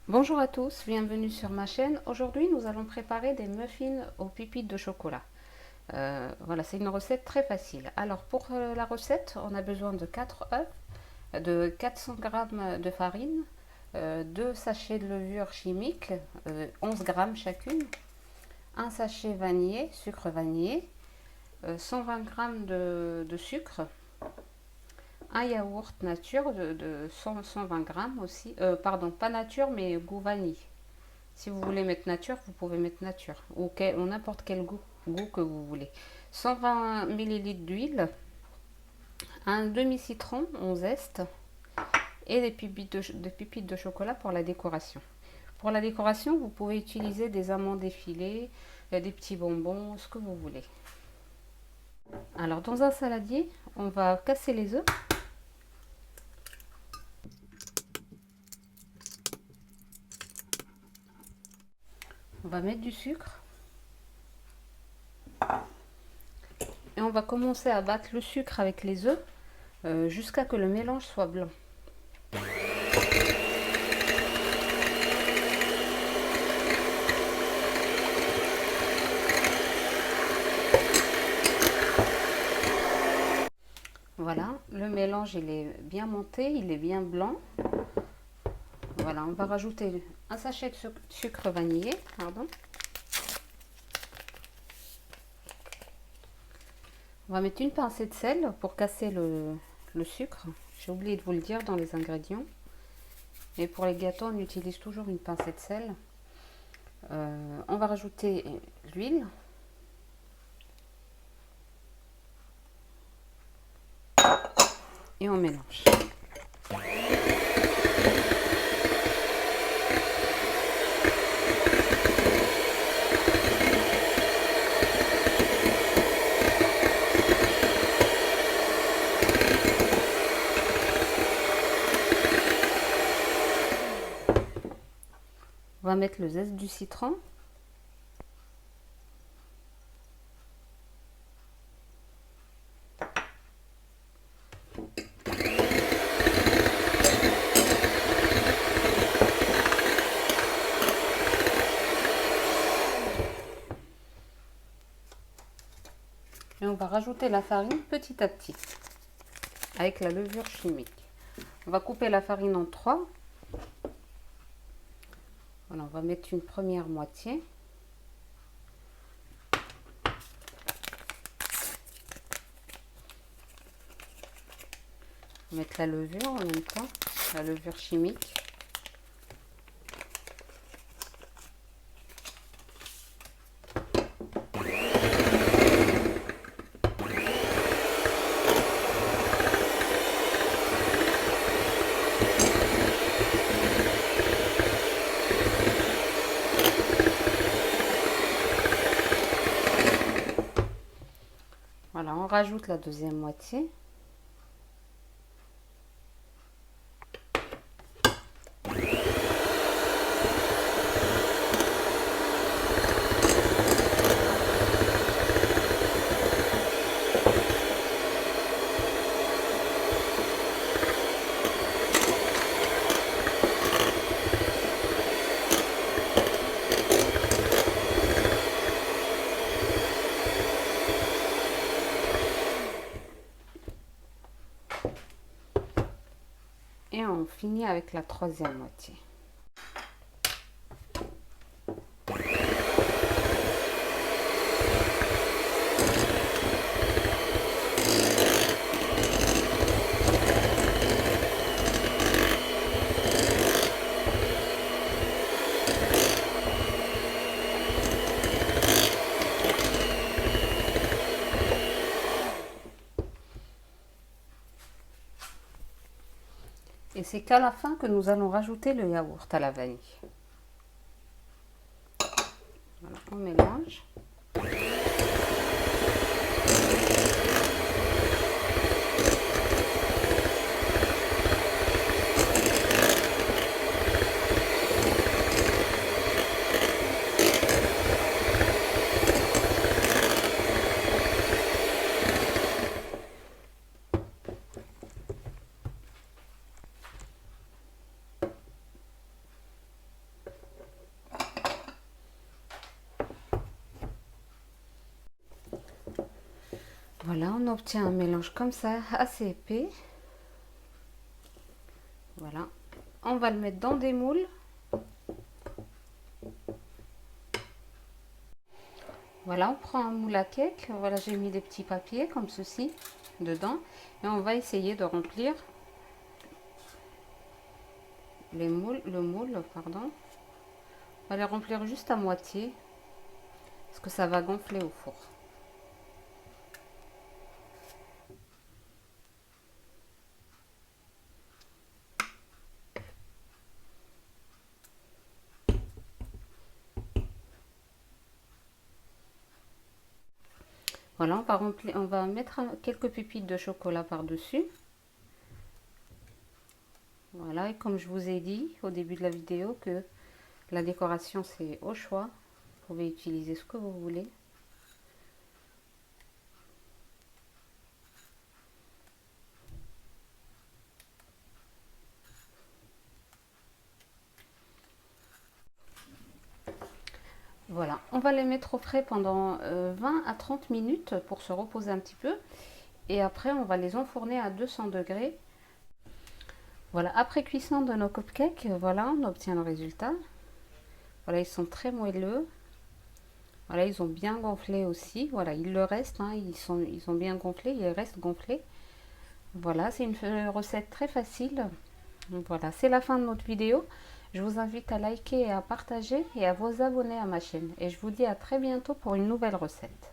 Bonjour à tous, bienvenue sur ma chaîne. Aujourd'hui, nous allons préparer des muffins aux pépites de chocolat. Voilà, c'est une recette très facile. Alors, pour la recette, on a besoin de 4 œufs, de 400 g de farine, 2 sachets de levure chimique, 11 g chacune, un sachet vanillé, sucre vanillé, 120 g de sucre, un yaourt nature de 120 g aussi, pardon, pas nature mais goût vanille. Si vous voulez mettre nature, vous pouvez mettre nature ou n'importe quel goût que vous voulez. 120 ml d'huile, un demi-citron en zeste et des pépites de chocolat pour la décoration. Pour la décoration, vous pouvez utiliser des amandes effilées, des petits bonbons, ce que vous voulez. Alors, dans un saladier, on va casser les œufs. On va mettre du sucre. Et on va commencer à battre le sucre avec les œufs jusqu'à ce que le mélange soit blanc. Voilà, le mélange il est bien monté, il est bien blanc. Voilà, on va rajouter un sachet de sucre vanillé, pardon. On va mettre une pincée de sel pour casser le sucre. J'ai oublié de vous le dire dans les ingrédients. Et pour les gâteaux, on utilise toujours une pincée de sel. On va rajouter l'huile. Et on mélange. On va mettre le zeste du citron. Et on va rajouter la farine petit à petit avec la levure chimique. On va couper la farine en 3. Voilà, on va mettre une première moitié. On va mettre la levure en même temps, la levure chimique. Voilà, on rajoute la deuxième moitié. Et on finit avec la troisième moitié. Et c'est qu'à la fin que nous allons rajouter le yaourt à la vanille. Voilà, on mélange. Voilà, on obtient un mélange comme ça, assez épais. Voilà, on va le mettre dans des moules. Voilà, on prend un moule à cake. Voilà, j'ai mis des petits papiers comme ceci dedans. Et on va essayer de remplir le moule, pardon. On va les remplir juste à moitié. Parce que ça va gonfler au four. Voilà, on va mettre quelques pépites de chocolat par-dessus. Voilà, et comme je vous ai dit au début de la vidéo que la décoration c'est au choix. Vous pouvez utiliser ce que vous voulez. Voilà, on va les mettre au frais pendant 20 à 30 minutes pour se reposer un petit peu. Et après, on va les enfourner à 200 degrés. Voilà, après cuisson de nos cupcakes, voilà, on obtient le résultat. Voilà, ils sont très moelleux. Voilà, ils ont bien gonflé aussi. Voilà, il le reste, hein, ils ont bien gonflé, ils restent gonflés. Voilà, c'est une recette très facile. Voilà, c'est la fin de notre vidéo. Je vous invite à liker et à partager et à vous abonner à ma chaîne. Et je vous dis à très bientôt pour une nouvelle recette.